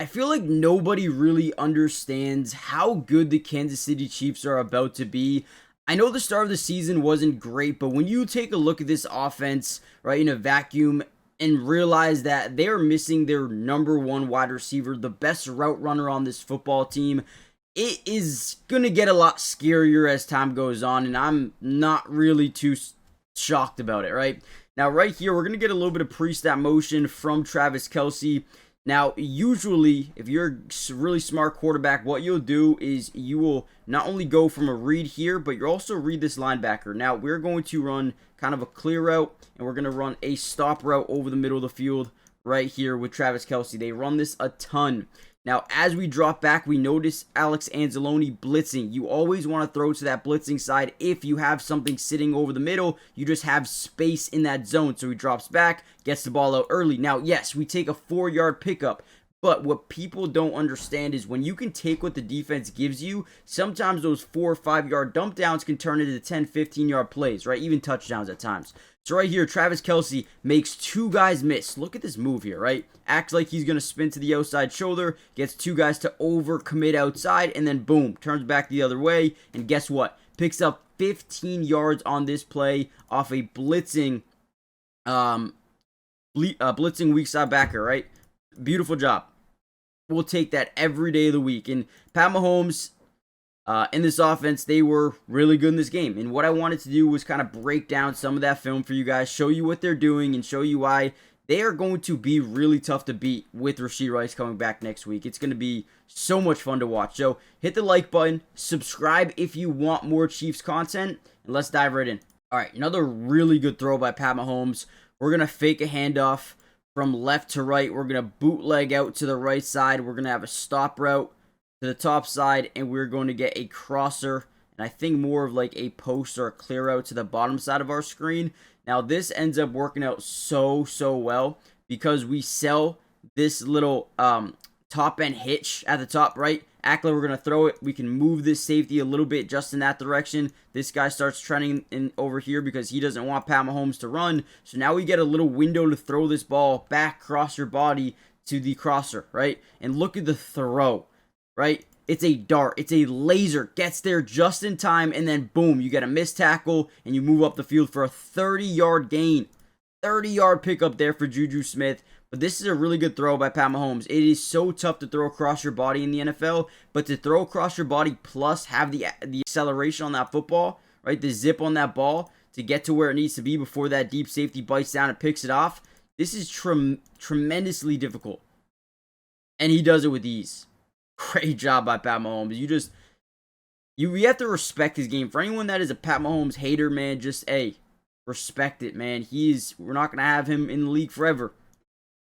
feel like nobody really understands how good the Kansas City Chiefs are about to be. I know the start of the season wasn't great, but when you take a look at this offense, right, in a vacuum and realize that they are missing their number one wide receiver, the best route runner on this football team, it is going to get a lot scarier as time goes on, and I'm not really too shocked about it, right? Now, right here, we're going to get a little bit of pre-snap motion from Travis Kelce. Now, usually, if you're a really smart quarterback, what you'll do is you will not only go from a read here, but you'll also read this linebacker. Now, we're going to run kind of a clear route, and we're going to run a stop route over the middle of the field right here with Travis Kelce. They run this a ton. Now, as we drop back, we notice Alex Anzalone blitzing. You always want to throw to that blitzing side if you have something sitting over the middle. You just have space in that zone. So he drops back, gets the ball out early. Now, yes, we take a 4-yard pickup. But what people don't understand is when you can take what the defense gives you, sometimes those 4 or 5-yard dump downs can turn into 10, 15-yard plays, right? Even touchdowns at times. So right here, Travis Kelce makes 2 guys miss. Look at this move here, right? Acts like he's going to spin to the outside shoulder, gets 2 guys to overcommit outside, and then boom, turns back the other way. And guess what? Picks up 15 yards on this play off a blitzing weak side backer, right? Beautiful job. We'll take that every day of the week. And Pat Mahomes, in this offense, they were really good in this game. And what I wanted to do was kind of break down some of that film for you guys, show you what they're doing, and show you why they are going to be really tough to beat with Rashee Rice coming back next week. It's going to be so much fun to watch. So hit the like button, subscribe if you want more Chiefs content, and let's dive right in. All right, another really good throw by Pat Mahomes. We're going to fake a handoff from left to right. We're going to bootleg out to the right side. We're going to have a stop route to the top side, and we're going to get a crosser, and I think more of like a post or a clear out to the bottom side of our screen. Now, this ends up working out so well because we sell this little top end hitch at the top, right? Act like we're going to throw it. We can move this safety a little bit just in that direction. This guy starts trending in over here because he doesn't want Pat Mahomes to run. So now we get a little window to throw this ball back across your body to the crosser, right? And look at the throw, right? It's a dart. It's a laser. Gets there just in time, and then boom, you get a missed tackle, and you move up the field for a 30-yard gain. 30-yard pickup there for Juju Smith. But this is a really good throw by Pat Mahomes. It is so tough to throw across your body in the NFL, but to throw across your body plus have the acceleration on that football, right, the zip on that ball to get to where it needs to be before that deep safety bites down and picks it off, this is tremendously difficult. And he does it with ease. Great job by Pat Mahomes. You have to respect his game. For anyone that is a Pat Mahomes hater, man, just, hey, respect it, man. We're not going to have him in the league forever.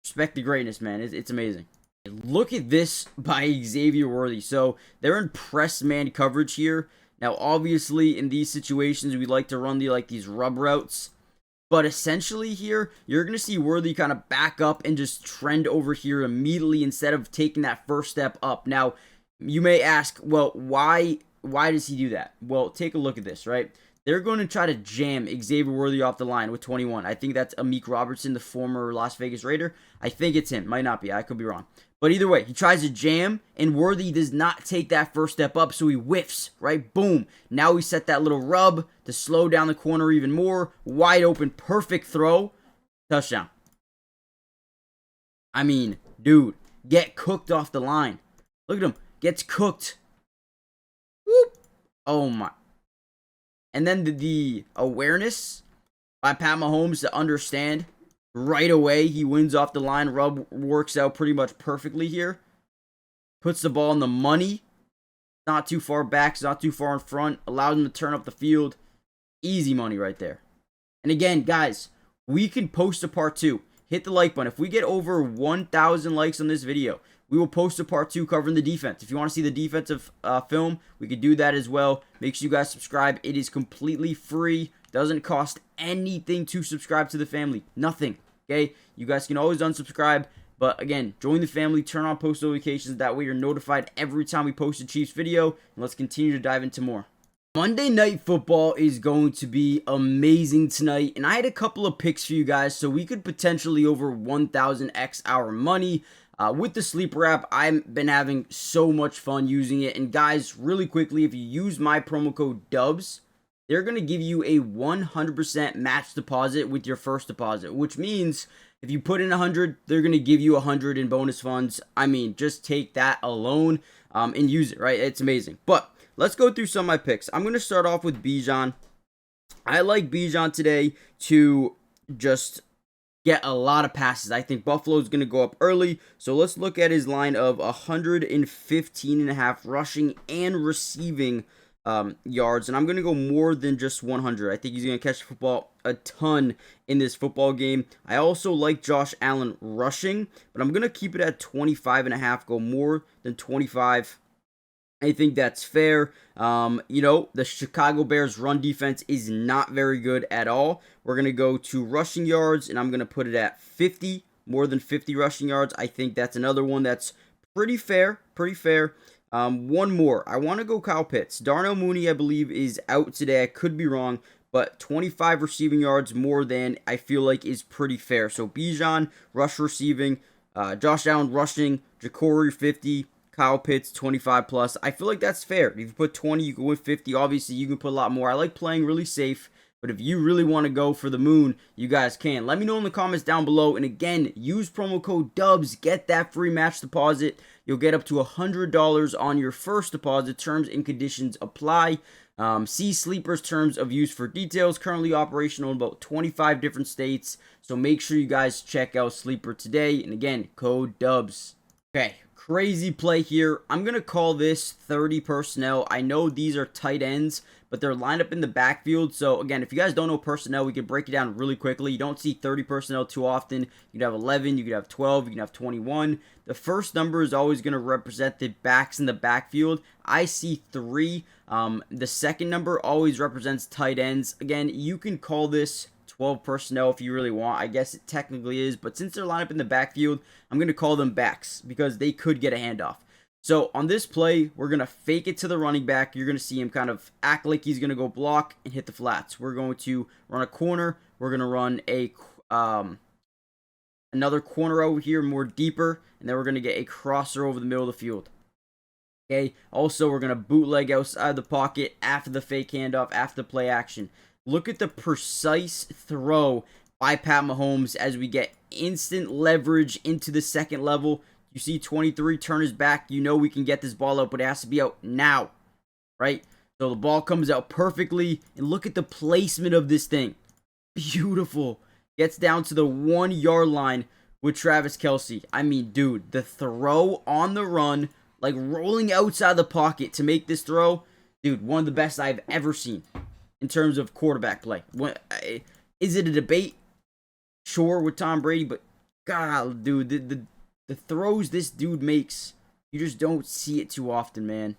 Respect the greatness, man. It's amazing. Look at this by Xavier Worthy. So they're in press man coverage here. Now, obviously, in these situations, we like to run these rub routes. But essentially here, you're going to see Worthy kind of back up and just trend over here immediately instead of taking that first step up. Now, you may ask, well, why does he do that? Well, take a look at this, right? They're going to try to jam Xavier Worthy off the line with 21. I think that's Amik Robertson, the former Las Vegas Raider. I think it's him. Might not be. I could be wrong. But either way, he tries to jam, and Worthy does not take that first step up, so he whiffs, right? Boom. Now we set that little rub to slow down the corner even more. Wide open, perfect throw. Touchdown. I mean, dude, get cooked off the line. Look at him. Gets cooked. Whoop. Oh, my. And then the awareness by Pat Mahomes to understand right away he wins off the line. Rub works out pretty much perfectly here. Puts the ball in the money. Not too far back. It's not too far in front. Allows him to turn up the field. Easy money right there. And again, guys, we can post a part 2. Hit the like button. If we get over 1,000 likes on this video, we will post a part 2 covering the defense. If you want to see the defensive film, we could do that as well. Make sure you guys subscribe. It is completely free. Doesn't cost anything to subscribe to the family. Nothing. Okay? You guys can always unsubscribe. But again, join the family. Turn on post notifications. That way you're notified every time we post a Chiefs video. And let's continue to dive into more. Monday Night Football is going to be amazing tonight, and I had a couple of picks for you guys, so we could potentially over 1,000x our money. With the sleeper app, I've been having so much fun using it. And guys, really quickly, if you use my promo code DUBS, they're going to give you a 100% match deposit with your first deposit, which means if you put in 100, they're going to give you 100 in bonus funds. I mean, just take that alone and use it, right? It's amazing. But let's go through some of my picks. I'm going to start off with Bijan. I like Bijan today to just get a lot of passes. I think Buffalo's going to go up early. So let's look at his line of 115.5 rushing and receiving yards. And I'm going to go more than just 100. I think he's going to catch the football a ton in this football game. I also like Josh Allen rushing, but I'm going to keep it at 25.5. Go more than 25. I think that's fair. The Chicago Bears run defense is not very good at all. We're going to go to rushing yards, and I'm going to put it at 50, more than 50 rushing yards. I think that's another one that's pretty fair, one more. I want to go Kyle Pitts. Darnell Mooney, I believe, is out today. I could be wrong, but 25 receiving yards more than I feel like is pretty fair. So Bijan, rush receiving, Josh Allen rushing, Jacory 50, Kyle Pitts 25 plus. I feel like that's fair. If you put 20, you can win 50. Obviously, you can put a lot more. I like playing really safe, but if you really want to go for the moon, you guys can. Let me know in the comments down below. And again, use promo code DUBS. Get that free match deposit. You'll get up to $100 on your first deposit. Terms and conditions apply. See Sleeper's terms of use for details. Currently operational in about 25 different states. So make sure you guys check out Sleeper today. And again, code DUBS. Okay. Crazy play here. I'm going to call this 30 personnel. I know these are tight ends, but they're lined up in the backfield. So, again, if you guys don't know personnel, we can break it down really quickly. You don't see 30 personnel too often. You could have 11, you could have 12, you can have 21. The first number is always going to represent the backs in the backfield. I see 3. The second number always represents tight ends. Again, you can call this 12 personnel if you really want. I guess it technically is, but since they're lined up in the backfield, I'm going to call them backs because they could get a handoff. So on this play, we're going to fake it to the running back. You're going to see him kind of act like he's going to go block and hit the flats. We're going to run a corner. We're going to run a another corner over here, more deeper, and then we're going to get a crosser over the middle of the field. Okay. Also, we're going to bootleg outside the pocket after the fake handoff, after the play action. Look at the precise throw by Pat Mahomes as we get instant leverage into the second level. You see 23 turn his back. You know we can get this ball out, but it has to be out now, right? So the ball comes out perfectly, and look at the placement of this thing. Beautiful. Gets down to the 1 yard line with Travis Kelce. I mean, dude, the throw on the run, like rolling outside the pocket to make this throw, dude, one of the best I've ever seen in terms of quarterback play. Is it a debate? Sure, with Tom Brady, but God, dude, the throws this dude makes, you just don't see it too often, man. And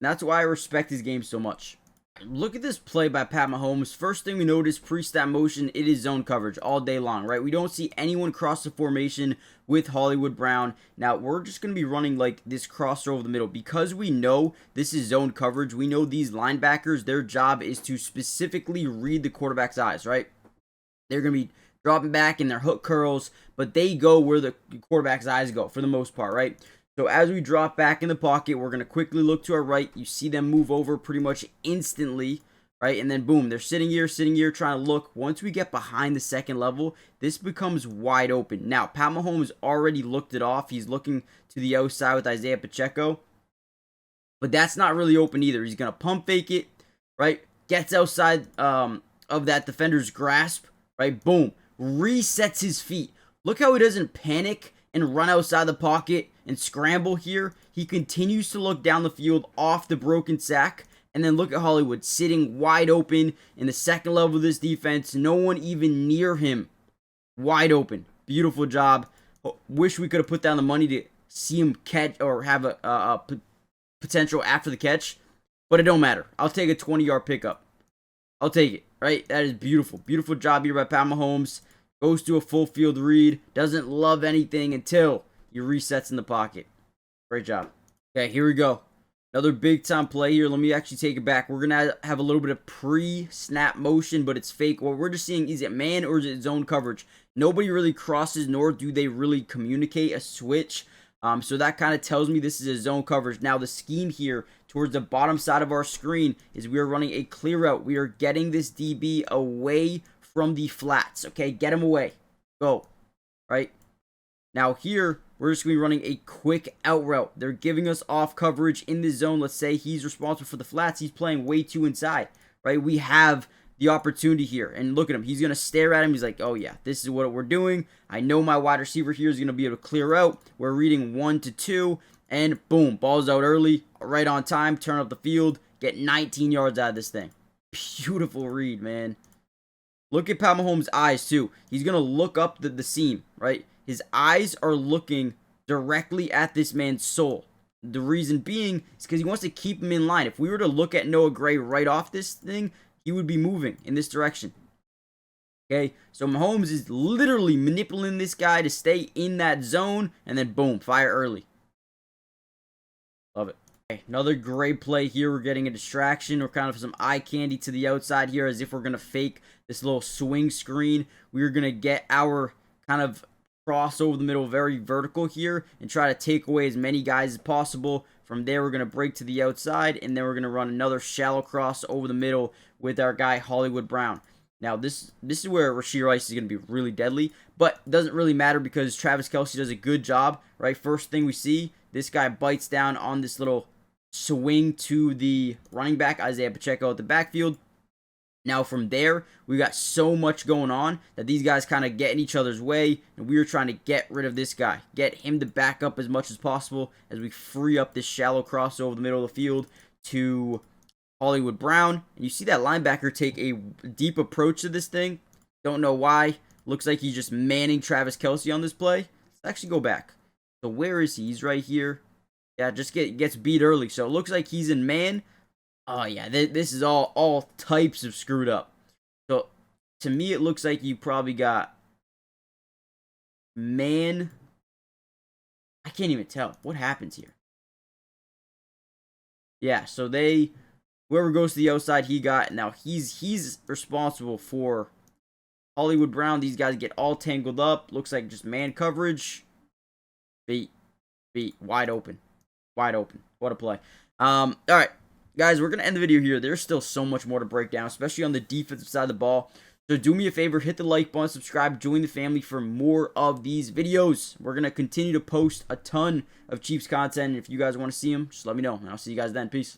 that's why I respect his game so much. Look at this play by Pat Mahomes. First thing we notice, pre-snap motion, it is zone coverage all day long, right? We don't see anyone cross the formation with Hollywood Brown. Now, we're just going to be running like this crosser over the middle. Because we know this is zone coverage, we know these linebackers, their job is to specifically read the quarterback's eyes, right? They're going to be dropping back in their hook curls, but they go where the quarterback's eyes go for the most part, right? So as we drop back in the pocket, we're going to quickly look to our right. You see them move over pretty much instantly, right? And then boom, they're sitting here, trying to look. Once we get behind the second level, this becomes wide open. Now, Pat Mahomes already looked it off. He's looking to the outside with Isaiah Pacheco. But that's not really open either. He's going to pump fake it, right? Gets outside of that defender's grasp, right? Boom. Resets his feet. Look how he doesn't panic and run outside the pocket and scramble here. He continues to look down the field off the broken sack. And then look at Hollywood sitting wide open in the second level of this defense. No one even near him. Wide open. Beautiful job. Wish we could have put down the money to see him catch or have a potential after the catch. But it don't matter. I'll take a 20-yard pickup. I'll take it. Right? That is beautiful. Beautiful job here by Pat Mahomes. Goes to a full field read. Doesn't love anything until he resets in the pocket. Great job. Okay, here we go. Another big time play here. Let me actually take it back. We're going to have a little bit of pre-snap motion, but it's fake. What we're just seeing, is it man or is it zone coverage? Nobody really crosses, nor do they really communicate a switch. So that kind of tells me this is a zone coverage. Now the scheme here towards the bottom side of our screen is we are running a clear route. We are getting this DB away from the flats. Okay, get him away. Go. Right? Now here, we're just going to be running a quick out route. They're giving us off coverage in the zone. Let's say he's responsible for the flats. He's playing way too inside, right? We have the opportunity here. And look at him. He's going to stare at him. He's like, oh, yeah, this is what we're doing. I know my wide receiver here is going to be able to clear out. We're reading 1 to 2. And boom, ball's out early, right on time. Turn up the field. Get 19 yards out of this thing. Beautiful read, man. Look at Pat Mahomes' eyes, too. He's going to look up the seam, right? His eyes are looking directly at this man's soul. The reason being is because he wants to keep him in line. If we were to look at Noah Gray right off this thing, he would be moving in this direction. Okay, so Mahomes is literally manipulating this guy to stay in that zone, and then boom, fire early. Love it. Okay, another great play here. We're getting a distraction or kind of some eye candy to the outside here, as if we're going to fake this little swing screen. We're going to get our kind of cross over the middle, very vertical here, and try to take away as many guys as possible. From there, we're going to break to the outside, and then we're going to run another shallow cross over the middle with our guy Hollywood Brown. Now, this is where Rashee Rice is going to be really deadly, but it doesn't really matter because Travis Kelce does a good job, right? First thing we see, this guy bites down on this little swing to the running back, Isaiah Pacheco, at the backfield. Now from there, we got so much going on that these guys kind of get in each other's way, and we are trying to get rid of this guy. Get him to back up as much as possible as we free up this shallow cross over the middle of the field to Hollywood Brown. And you see that linebacker take a deep approach to this thing. Don't know why. Looks like he's just manning Travis Kelce on this play. Let's actually go back. So where is he? He's right here. Yeah, just gets beat early. So it looks like he's in man. Oh, yeah, this is all types of screwed up. So, to me, it looks like you probably got man. I can't even tell. What happens here? Yeah, so whoever goes to the outside, he got. Now, he's responsible for Hollywood Brown. These guys get all tangled up. Looks like just man coverage. Beat. Wide open. Wide open. What a play. All right. Guys, we're going to end the video here. There's still so much more to break down, especially on the defensive side of the ball. So do me a favor, hit the like button, subscribe, join the family for more of these videos. We're going to continue to post a ton of Chiefs content. And if you guys want to see them, just let me know. And I'll see you guys then. Peace.